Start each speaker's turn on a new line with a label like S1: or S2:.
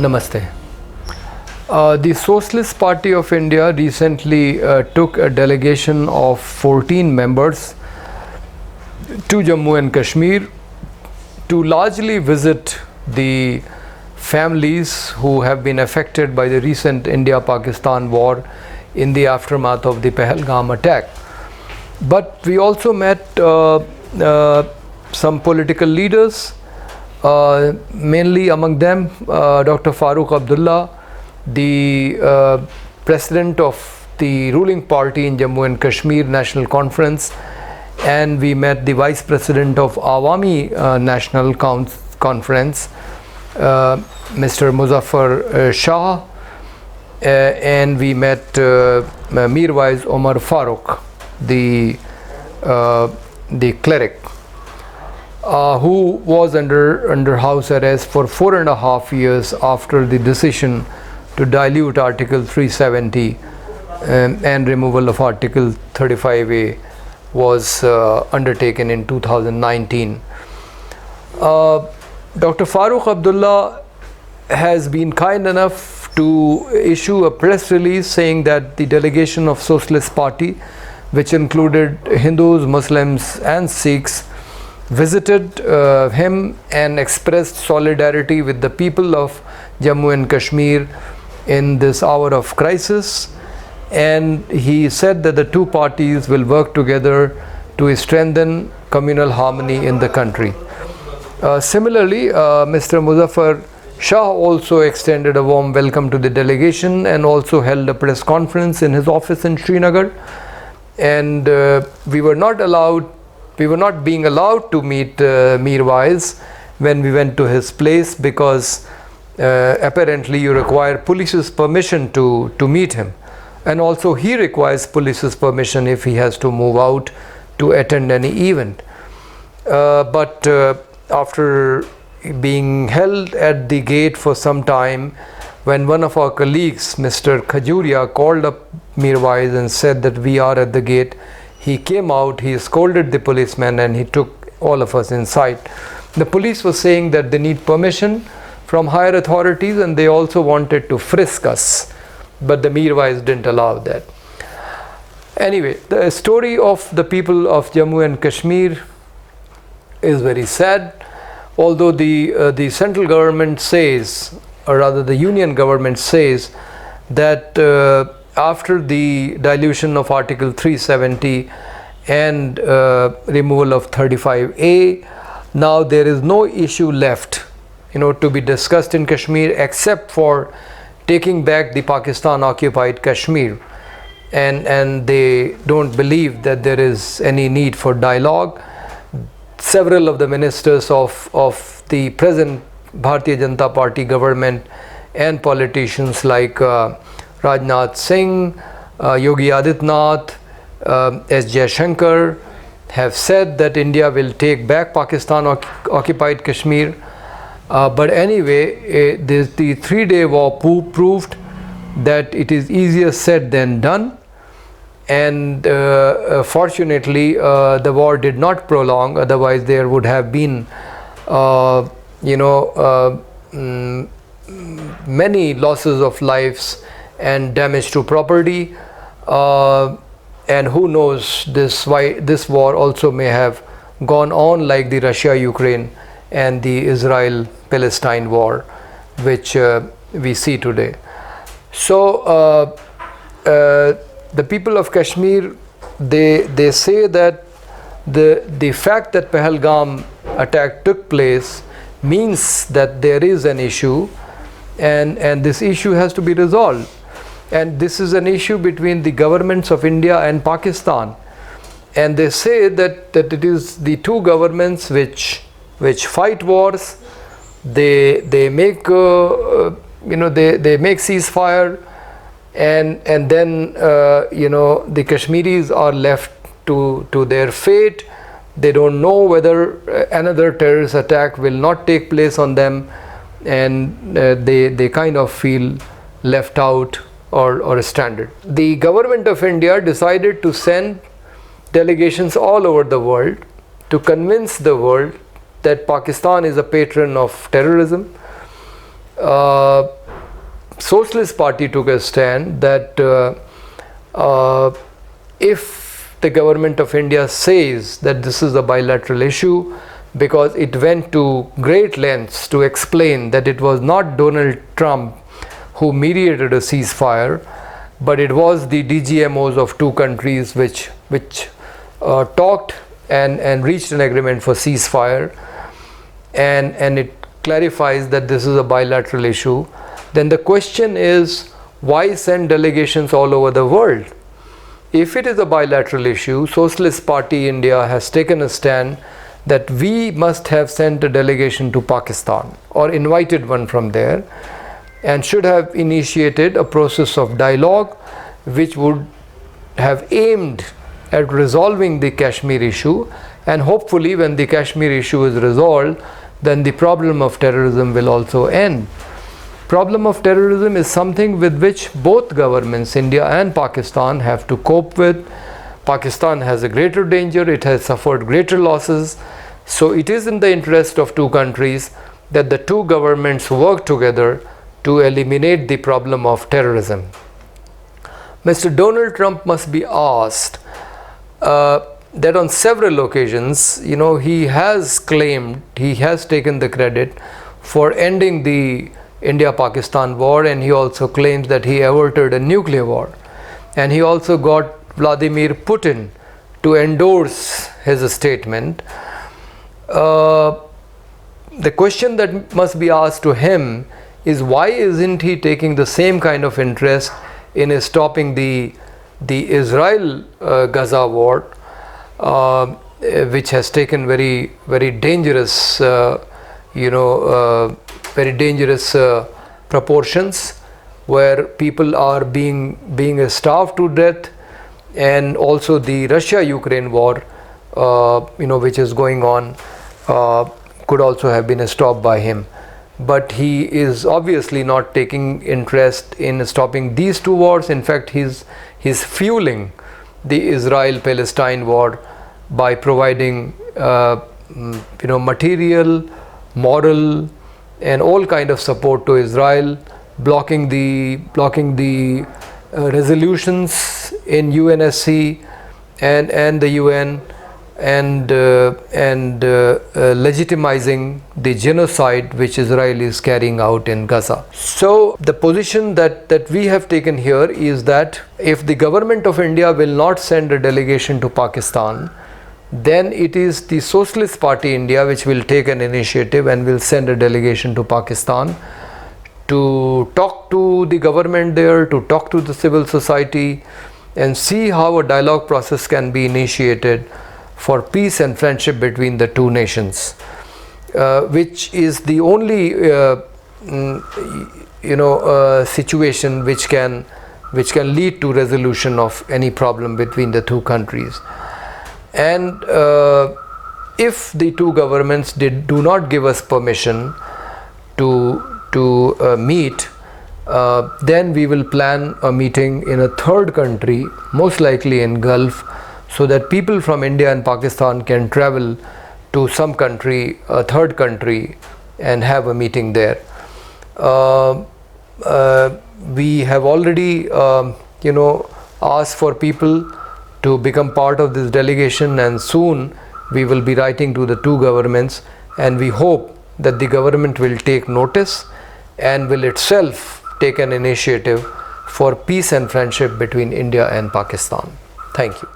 S1: Namaste. The Socialist Party of India recently took a delegation of 14 members to Jammu and Kashmir to largely visit the families who have been affected by the recent India-Pakistan war in the aftermath of the Pahalgam attack. But we also met some political leaders, mainly among them Dr. Farooq Abdullah, the president of the ruling party in Jammu and Kashmir National Conference, and we met the vice president of Awami National Conference, Mr. Muzaffar Shah, and we met Mirwais Omar Farooq, the cleric, who was under house arrest for 4.5 years after the decision to dilute Article 370 and removal of Article 35A was undertaken in 2019. Dr. Farooq Abdullah has been kind enough to issue a press release saying that the delegation of Socialist Party, which included Hindus, Muslims and Sikhs, visited him and expressed solidarity with the people of Jammu and Kashmir in this hour of crisis, and he said that the two parties will work together to strengthen communal harmony in the country. Similarly, Mr. Muzaffar Shah also extended a warm welcome to the delegation and also held a press conference in his office in Srinagar, and we were not being allowed to meet Mirwais when we went to his place, because apparently you require police's permission to meet him, and also he requires police's permission if he has to move out to attend any event. But after being held at the gate for some time, when one of our colleagues, Mr. Khajuria, called up Mirwais and said that we are at the gate, he came out, he scolded the policeman, and he took all of us inside. The police was saying that they need permission from higher authorities, and they also wanted to frisk us, but the Mirwais didn't allow that. Anyway, the story of the people of Jammu and Kashmir is very sad. Although the central government says, or rather the union government says, that after the dilution of Article 370 and removal of 35A, now there is no issue left, to be discussed in Kashmir except for taking back the Pakistan occupied Kashmir, and they don't believe that there is any need for dialogue. Several of the ministers of the present Bharatiya Janata Party government and politicians like Rajnath Singh, Yogi Adityanath, S. Jaishankar have said that India will take back Pakistan occupied Kashmir. But anyway, the 3-day war proved that it is easier said than done, and fortunately the war did not prolong, otherwise there would have been many losses of lives and damage to property, and who knows, this war also may have gone on like the Russia-Ukraine and the Israel-Palestine war, which we see today. So the people of Kashmir, they say that the fact that Pahalgam attack took place means that there is an issue, and this issue has to be resolved. And this is an issue between the governments of India and Pakistan. And they say that it is the two governments which fight wars. They make they make ceasefire, and then the Kashmiris are left to their fate. They don't know whether another terrorist attack will not take place on them, and they kind of feel left out or stranded. The government of India decided to send delegations all over the world to convince the world that Pakistan is a patron of terrorism. Socialist Party took a stand that if the government of India says that this is a bilateral issue, because it went to great lengths to explain that it was not Donald Trump who mediated a ceasefire, but it was the DGMOs of two countries which talked and reached an agreement for ceasefire, and it clarifies that this is a bilateral issue, then the question is, why send delegations all over the world? If it is a bilateral issue, Socialist Party India has taken a stand that we must have sent a delegation to Pakistan or invited one from there, and should have initiated a process of dialogue which would have aimed at resolving the Kashmir issue, and hopefully when the Kashmir issue is resolved, then the problem of terrorism will also end. Problem of terrorism is something with which both governments, India and Pakistan, have to cope with. Pakistan has a greater danger, it has suffered greater losses, so it is in the interest of two countries that the two governments work together to eliminate the problem of terrorism. Mr. Donald Trump must be asked that on several occasions, he has claimed, he has taken the credit for ending the India-Pakistan war, and he also claims that he averted a nuclear war. And he also got Vladimir Putin to endorse his statement. The question that must be asked to him is, why isn't he taking the same kind of interest in stopping the Israel-Gaza war, which has taken very, very dangerous, very dangerous proportions, where people are being starved to death, and also the Russia-Ukraine war, which is going on, could also have been stopped by him. But he is obviously not taking interest in stopping these two wars. In fact, he's fueling the Israel-Palestine war by providing material, moral, and all kind of support to Israel, blocking the resolutions in UNSC and the UN, and legitimizing the genocide which Israel is carrying out in Gaza. So the position that we have taken here is that if the government of India will not send a delegation to Pakistan, then it is the Socialist Party India which will take an initiative and will send a delegation to Pakistan to talk to the government there, to talk to the civil society, and see how a dialogue process can be initiated for peace and friendship between the two nations, which is the only situation which can lead to resolution of any problem between the two countries. And if the two governments do not give us permission to meet, then we will plan a meeting in a third country, most likely in Gulf, so that people from India and Pakistan can travel to some country, a third country, and have a meeting there. We have already asked for people to become part of this delegation, and soon we will be writing to the two governments, and we hope that the government will take notice and will itself take an initiative for peace and friendship between India and Pakistan. Thank you.